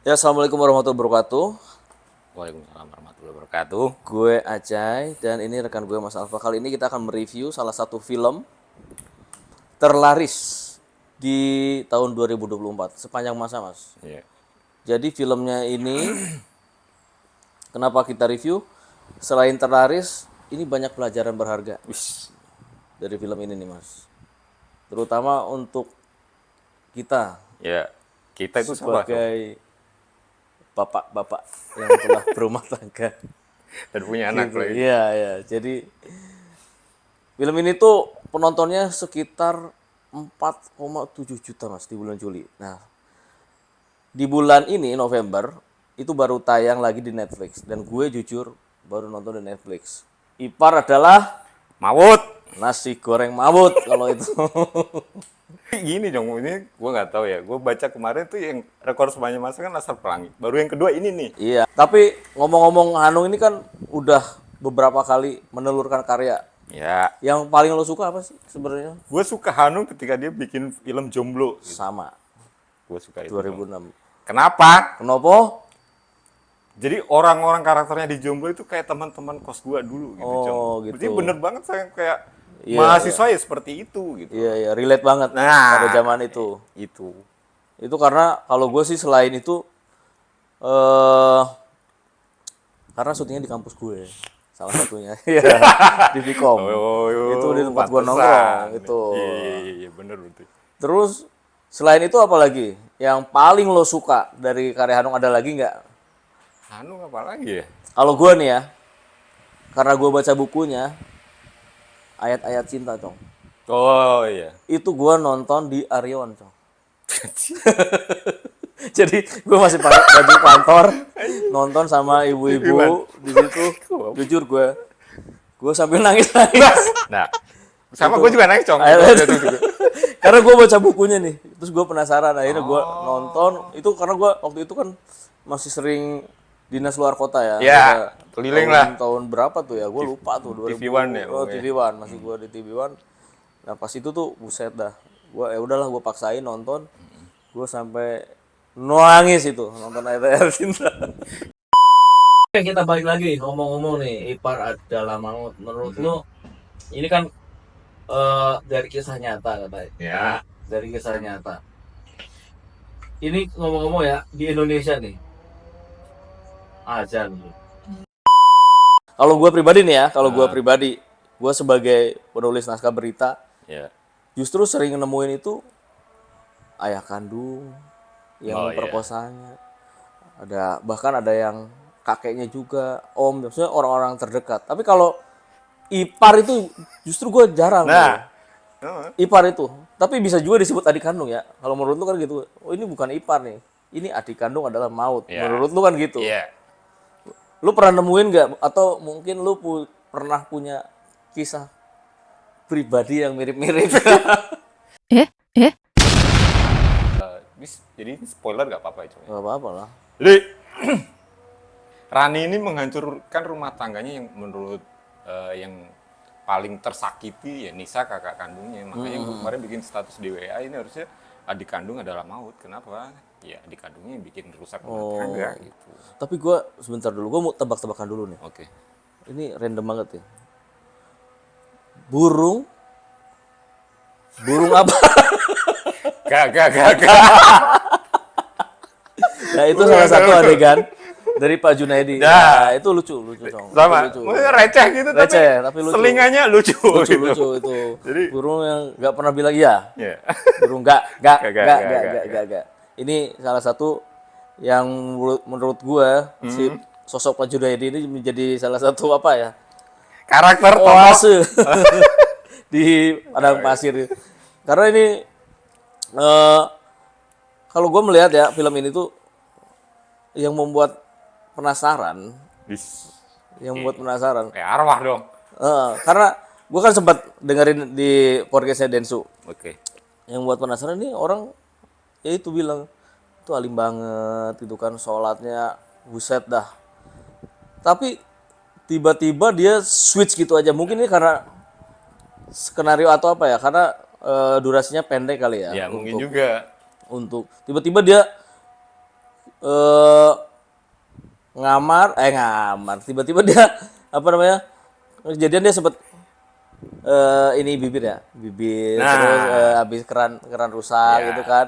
Ya, assalamualaikum warahmatullahi wabarakatuh. Waalaikumsalam warahmatullahi wabarakatuh. Gue Acai dan ini rekan gue Mas Alfa. Kali ini kita akan mereview salah satu film terlaris di tahun 2024 sepanjang masa, Mas. Iya. Jadi filmnya ini kenapa kita review? Selain terlaris, ini banyak pelajaran berharga Wis. dari film ini nih, Mas. Terutama untuk kita Ya, kita itu siapa? sebagai bapak-bapak yang telah berumah tangga. Dan punya anak Gitu. lagi. Iya, iya. Jadi film ini tuh penontonnya sekitar 4,7 juta, Mas, di bulan Juli. Nah, di bulan ini November itu baru tayang lagi di Netflix dan gue jujur baru nonton di Netflix. Ipar adalah Maut. nasi goreng mawut kalau itu. Gini dong, ini gue nggak tahu ya. Gue baca kemarin tuh yang rekor sepanjang masa kan Laskar Pelangi. Baru yang kedua ini nih. Iya, tapi ngomong-ngomong Hanung ini kan udah beberapa kali menelurkan karya. Ya, Yang paling lo suka apa sih sebenarnya? gue suka Hanung ketika dia bikin film Jomblo. Sama, Gue suka itu. 2006. Kenapa? Kenapa? Jadi orang-orang karakternya di Jomblo itu kayak teman-teman kos gue dulu gitu, Jong. Oh, gitu. Berarti bener banget saya kayak Iya, mahasiswa ya seperti itu gitu. Iya, iya, relate banget Nah, pada zaman itu. Itu. Itu karena kalau gue sih selain itu, eh karena syutingnya di kampus gue, salah satunya. Iya, di Vkom. Itu di tempat gue nongkrong. pantesan. Itu. Iya, bener berarti. Terus selain itu apa lagi? Yang paling lo suka dari karya Hanung ada lagi nggak? Hanung apa lagi ya? Kalau gue nih ya, karena gue baca bukunya, ayat-ayat cinta, Cong. Oh iya. Itu gue nonton di Arion, Cong. Jadi gue masih pakai baju kantor, nonton sama ibu-ibu di situ. Jujur gue sambil nangis-nangis. Nah, sama gue juga nangis, Cong. Karena gue baca bukunya nih, terus gue penasaran. Akhirnya gue nonton. Itu karena gue waktu itu kan masih sering dinas luar kota ya. Ya, Udah keliling lah. Tahun berapa tuh ya? Gue lupa tuh. 2000. TV One ya, Oh, pokoknya. TV One, masih gue di TV One. Nah pas itu tuh buset dah. Gue ya udahlah gue paksain nonton. Gue sampai nangis itu nonton ayat cinta. Oke, kita balik lagi ngomong-ngomong nih, Ipar adalah maut. Menurut lo ini kan dari kisah nyata katanya. Ya. Dari kisah nyata. Ini ngomong-ngomong ya di Indonesia nih. Azan. Kalau gue pribadi nih ya, gue sebagai penulis naskah berita, Ya. justru sering nemuin itu ayah kandung yang Oh, memperkosanya. Bahkan ada yang kakeknya juga, om, maksudnya orang-orang terdekat. Tapi kalau ipar itu justru gue jarang. Nah. Ipar itu. Tapi bisa juga disebut adik kandung ya. Kalau menurut lu kan gitu. Oh, ini bukan ipar nih. Ini adik kandung adalah maut. Ya. Menurut lu kan gitu. Iya. Lu pernah nemuin nggak? Atau mungkin lu pernah punya kisah pribadi yang mirip-mirip? Jadi spoiler gak apa-apa itu. Gak apa-apa lah. Jadi Rani ini menghancurkan rumah tangganya yang menurut yang paling tersakiti ya Nisa kakak kandungnya. Makanya kemarin bikin status di WA ini harusnya adik kandung adalah maut. Kenapa? Ya adik kandungnya yang bikin rusak rumah tangga gitu. Tapi gue sebentar dulu, gue mau tebak-tebakan dulu nih. Oke. Ini random banget ya. Burung apa? Gak. Nah itu salah satu adegan dari Pak Junaidi. Nah itu lucu Cong. Sama. Itu lucu. Maksudnya receh gitu Receh, tapi lucu. selingannya lucu. gitu. Lucu itu. Jadi Burung yang nggak pernah bilang iya. ya. Burung nggak. Ini salah satu yang menurut gue si sosok Pak Junaidi ini menjadi salah satu apa ya? Karakter Oase di padang pasir. Karena ini kalau gue melihat ya film ini tuh yang membuat penasaran, Kayak arwah dong. karena gue kan sempat dengerin di podcastnya Densu. Oke. Yang buat penasaran nih orang ya itu bilang itu alim banget gitu kan, sholatnya buset dah. Tapi tiba-tiba dia switch gitu aja. Mungkin ini karena skenario atau apa ya? Karena durasinya pendek kali ya. Ya mungkin juga. Untuk tiba-tiba dia eh ngamar tiba-tiba dia apa namanya kejadian dia sempet ini bibir ya bibir terus Nah, habis keran rusak ya. gitu kan.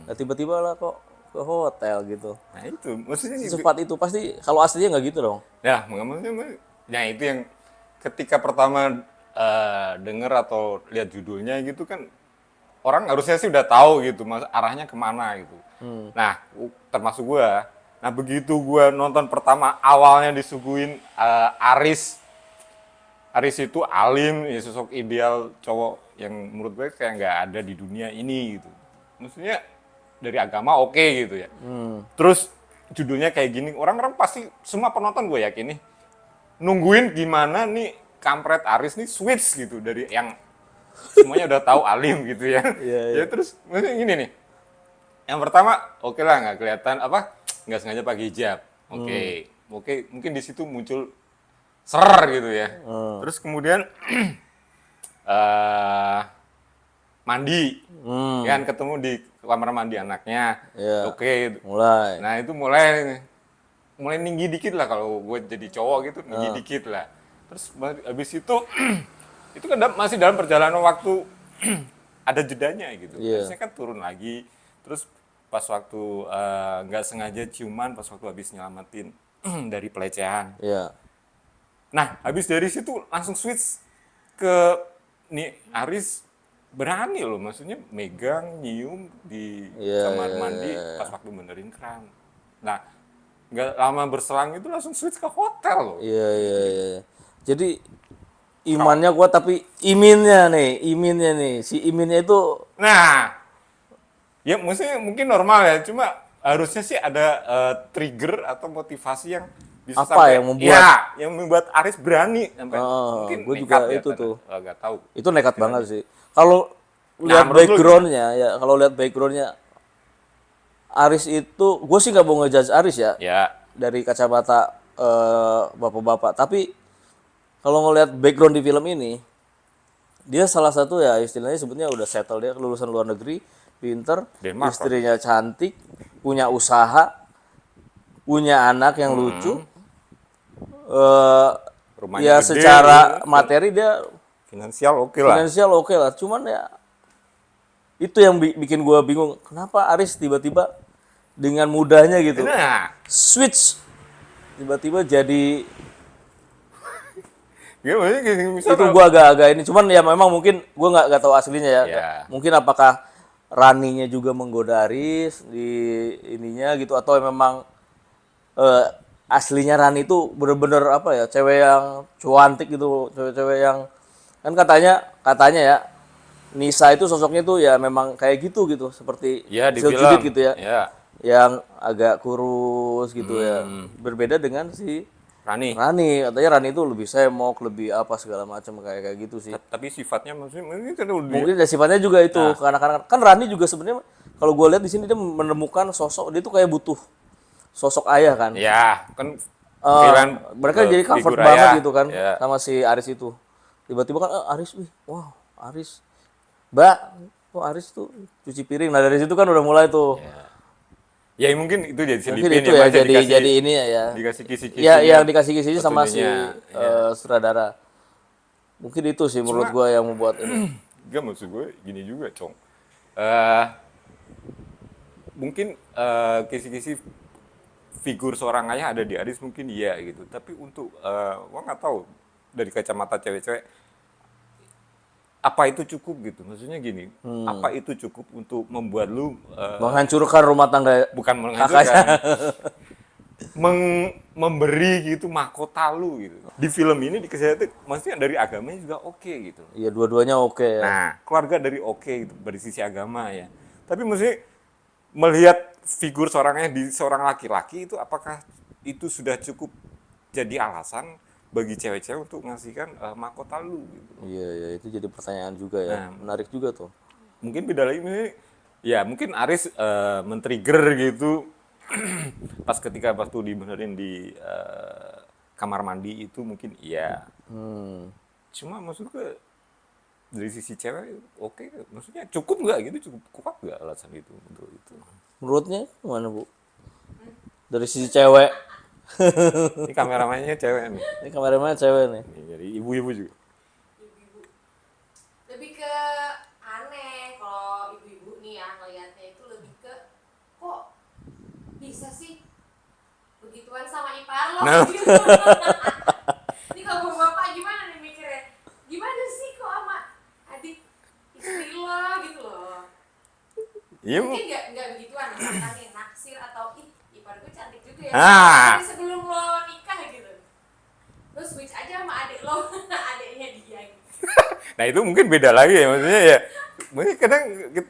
Nah, tiba-tiba lah kok ke hotel gitu Nah itu, maksudnya itu. secepat itu pasti kalau aslinya nggak gitu dong. Ya, maksudnya, ya itu yang ketika pertama denger atau lihat judulnya gitu kan, orang harusnya sih udah tahu gitu, mas arahnya kemana gitu. Nah, termasuk gua. Nah begitu gua nonton pertama awalnya disuguhin Aris. Aris itu alim, ya sosok ideal cowok yang menurut gue kayak nggak ada di dunia ini gitu. Maksudnya dari agama oke gitu ya. Terus judulnya kayak gini, orang-orang pasti semua penonton gue yakin nih nungguin gimana nih kampret Aris nih switch gitu dari yang semuanya udah tahu alim gitu ya. Iya, iya. Ya terus maksudnya gini nih. Yang pertama oke lah nggak kelihatan apa nggak sengaja pakai hijab. Oke. Oke, mungkin di situ muncul ser gitu ya. Terus kemudian eh mandi, kan ketemu di kamar mandi anaknya. Iya. Oke, Mulai. nah itu mulai mulai tinggi dikit lah kalau gue jadi cowok gitu, tinggi dikit lah. Terus habis itu itu kan masih dalam perjalanan waktu ada jedanya gitu. Iya. Terusnya kan turun lagi, terus pas waktu nggak sengaja ciuman pas waktu habis nyelamatin dari pelecehan. Iya. Nah, habis dari situ langsung switch ke nih Aris berani loh, maksudnya megang, nyium di Iya, kamar iya, mandi iya, iya. pas waktu benerin keran. Nah, nggak lama berselang itu langsung switch ke hotel loh. Iya, iya, iya. Jadi imannya kuat tapi iminnya nih, si iminnya itu Nah, ya maksudnya mungkin normal ya, cuma harusnya sih ada trigger atau motivasi yang bisa apa sampai yang membuat yang membuat Aris berani sampai mungkin gue nekat juga ya, itu tuh. nggak tahu. Itu nekat banget sih. Kalau Nah, lihat menurut lu backgroundnya ya, kalau lihat backgroundnya Aris itu, gue sih nggak mau ngejudge Aris ya Ya, dari kacamata bapak-bapak. Tapi kalau ngelihat background di film ini, dia salah satu ya istilahnya sebutnya udah settle dia lulusan luar negeri, pinter, Denmark, istrinya cantik, punya usaha, punya anak yang lucu. rumahnya Ya gede, secara materi dia finansial oke lah. finansial oke lah. Cuman ya itu yang bikin gue bingung. Kenapa Aris tiba-tiba dengan mudahnya gitu Nah, switch tiba-tiba jadi ya maksudnya kayak itu gue agak-agak ini. Cuman ya memang mungkin gue nggak tahu aslinya ya. Ya. Mungkin apakah Raninya juga menggoda Aris di ininya gitu atau memang aslinya Rani itu bener-bener apa ya cewek yang cuantik gitu, cewek-cewek yang kan katanya ya Nisa itu sosoknya tuh ya memang kayak gitu seperti ya di Giselle film. Judith gitu ya, Ya, yang agak kurus gitu ya, berbeda dengan si Rani. Rani. Katanya Rani itu lebih semok, lebih apa segala macam kayak gitu sih. Tapi sifatnya maksudnya mungkin kan udah Mungkin dari sifatnya juga itu, karena kan Rani juga sebenarnya kalau gue lihat di sini dia menemukan sosok dia tuh kayak butuh sosok ayah kan. ya kan Eh, film mereka jadi comfort figur banget ayah. gitu kan Ya. sama si Aris itu. Tiba-tiba kan Aris, wih, wow, Aris. Mbak, kok Aris tuh cuci piring. Nah dari situ kan udah mulai tuh. Ya mungkin itu jadi Mungkin selipin itu ya, ya Mas, jadi ini ya. dikasih kisi-kisi. Ya yang dikasih kisi sama si petunjuknya. sutradara. Mungkin itu sih menurut gua yang membuat ini. Enggak, maksud gue gini juga, Cong. Eh mungkin kisi-kisi figur seorang ayah ada di Aris mungkin iya gitu. Tapi untuk gua nggak tahu dari kacamata cewek-cewek apa itu cukup gitu. Maksudnya gini, apa itu cukup untuk membuat lu Menghancurkan rumah tangga bukan menghancurkan, memberi gitu mahkota lu gitu. Di film ini dikasih itu maksudnya dari agamanya juga oke gitu. Iya dua-duanya oke ya. Nah, keluarga dari oke gitu dari sisi agama ya. Tapi maksudnya melihat figur seorangnya di seorang laki-laki itu apakah itu sudah cukup jadi alasan bagi cewek-cewek untuk ngasihkan mahkota lu gitu. Iya, iya itu jadi pertanyaan juga ya. Nah. Menarik juga tuh. Mungkin beda lagi nih, ya mungkin Aris men-trigger gitu pas ketika waktu dibenerin di kamar mandi itu mungkin iya. Cuma maksud gue dari sisi cewek oke, maksudnya cukup nggak gitu, cukup kuat nggak alasan itu untuk itu. Menurutnya gimana Bu? Dari sisi cewek. Ini kameramannya cewek nih. Ini kameramannya cewek nih. Nih, jadi ibu-ibu juga. Ibu-ibu. Lebih ke aneh kalau ibu-ibu nih ya ngeliatnya itu lebih ke kok bisa sih begituan sama ipar lo Nah. gitu. Ini kalau bapak gimana nih mikirnya? Gimana sih kok sama adik istri lo gitu loh? Iya, Mungkin nggak begituan misalkan nih naksir atau ih ipar gue cantik juga ya. Ah. Dari sebelum lo nikah gitu. Lo switch aja sama adik lo, adiknya dia gitu. Nah itu mungkin beda lagi ya, maksudnya ya mungkin kadang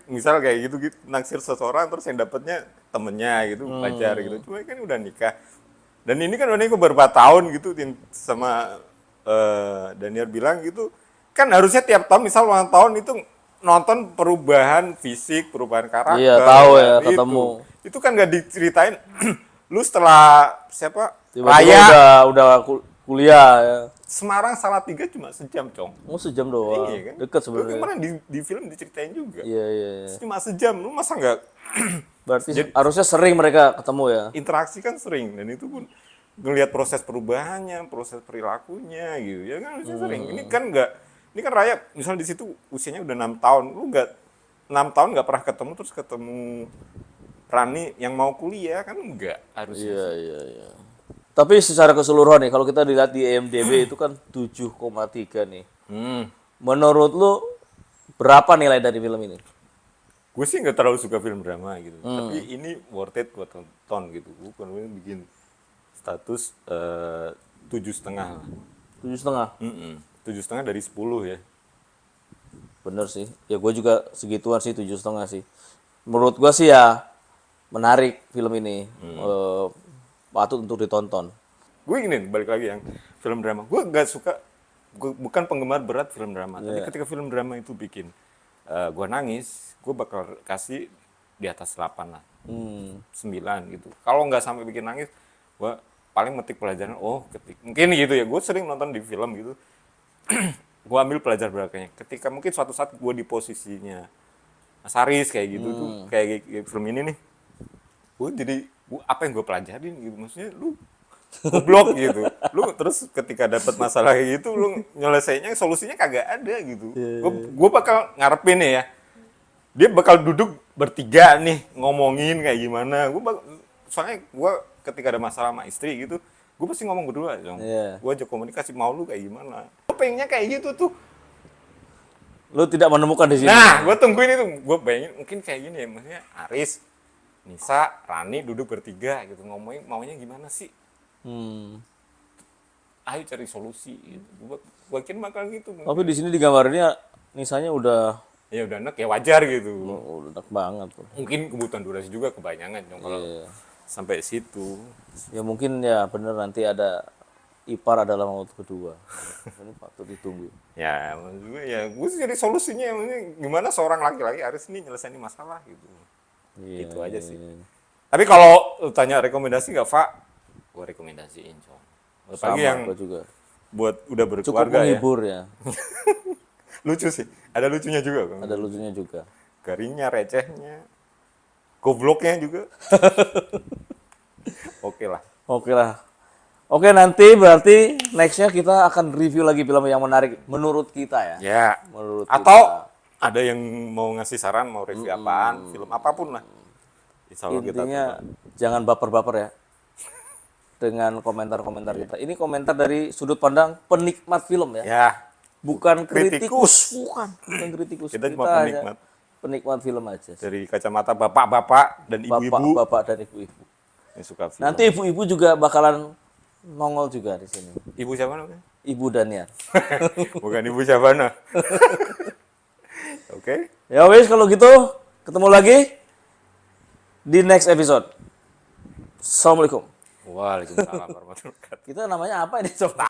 misal kayak gitu, naksir seseorang terus yang dapetnya temennya gitu, pacar gitu, cuma kan udah nikah dan ini kan udah nikah beberapa tahun gitu sama Daniel bilang gitu, kan harusnya tiap tahun misal ulang tahun itu nonton perubahan fisik, perubahan karakter. Iya, tahu ya, itu. ketemu. Itu kan nggak diceritain lu setelah siapa Tiba-tiba Raya udah kuliah ya. Semarang Salatiga cuma sejam, Cong. Oh, sejam doang. Iya kan? Deket Lu sebenarnya. kemarin di film diceritain juga. Iya, iya, iya. Cuma sejam, lu masa nggak Berarti harusnya sering mereka ketemu ya. interaksi kan sering, dan itu pun ngelihat proses perubahannya, proses perilakunya gitu ya kan harusnya sering. Ini kan Raya misalnya di situ usianya udah 6 tahun, lu nggak 6 tahun nggak pernah ketemu terus ketemu Rani yang mau kuliah kan enggak harusnya. Iya, iya, iya. Tapi secara keseluruhan nih, kalau kita dilihat di IMDb itu kan 7,3 nih. Menurut lu berapa nilai dari film ini? Gue sih nggak terlalu suka film drama gitu, tapi ini worth it gue tonton gitu. Gue kan bikin status 7,5 lah. 7,5. 7,5 dari 10 ya. Bener sih. Ya gue juga segituan sih, 7,5 sih. Menurut gue sih ya menarik film ini. Patut untuk ditonton. Gue gini, balik lagi yang film drama. Gue nggak suka, gue bukan penggemar berat film drama. Tapi ketika film drama itu bikin gue nangis, gue bakal kasih di atas 8 lah. 9 gitu. Kalau nggak sampai bikin nangis, gue paling metik pelajaran, mungkin gitu ya. Gue sering nonton di film gitu. Gue ambil pelajaran beratnya. Ketika mungkin suatu saat gue di posisinya Mas Haris kayak gitu tuh, kayak film ini nih. Gue jadi, apa yang gue pelajarin gitu. Maksudnya lu goblok gitu. Lu terus ketika dapat masalah kayak gitu, lu nyelesainya solusinya kagak ada gitu. Gue bakal ngarepin ya. Dia bakal duduk bertiga nih ngomongin kayak gimana. Soalnya gue ketika ada masalah sama istri gitu, gue pasti ngomong berdua dong. Gue ajak komunikasi, mau lu kayak gimana. Gue pengennya kayak gitu tuh. Lu tidak menemukan di sini. Nah, gue tungguin itu. Gue bayangin mungkin kayak gini ya. Maksudnya Aris, Nisa, Rani duduk bertiga gitu. Ngomongin maunya gimana sih. Ayo cari solusi gitu. Gue kira bakal gitu. Tapi di sini digambarinnya Nisanya udah Ya udah enak ya wajar gitu. enak banget. Mungkin kebutuhan durasi juga kebanyakan dong kalau sampai situ. Ya mungkin ya bener nanti ada ipar adalah maut kedua. Ini patut ditunggu. Ya, maksud gue ya gue sih cari solusinya. Maksudnya gimana seorang laki-laki harus ini nyelesain masalah gitu. Iya, Itu aja sih. Tapi kalau lu tanya rekomendasi nggak, Pak? Gue rekomendasiin, Cong. Apalagi yang gua juga. buat udah Cukup berkeluarga ya. menghibur ya. Lucu sih. Ada lucunya juga kan. Ada lucunya juga. Garingnya, recehnya, gobloknya juga. Oke lah. Oke lah. Oke, nanti berarti nextnya kita akan review lagi film yang menarik menurut kita ya. Ya. Menurut Atau ada yang mau ngasih saran, mau review apaan, film apapun lah. Insya Allah kita intinya jangan baper-baper ya dengan komentar-komentar kita. Ini komentar dari sudut pandang penikmat film ya. ya Bukan kritikus. bukan kritikus. Kita cuma hanya penikmat. penikmat film aja. Dari kacamata bapak-bapak dan ibu-ibu Bapak-bapak dan ibu-ibu. yang suka film. Nanti ibu-ibu juga bakalan nongol juga di sini. Ibu siapa namanya? Ibu Daniar. Bukan ibu siapa nah. Oke. Ya wes kalau gitu ketemu lagi di next episode. Assalamualaikum. Waalaikumsalam warahmatullahi wabarakatuh. Kita namanya apa ini coba?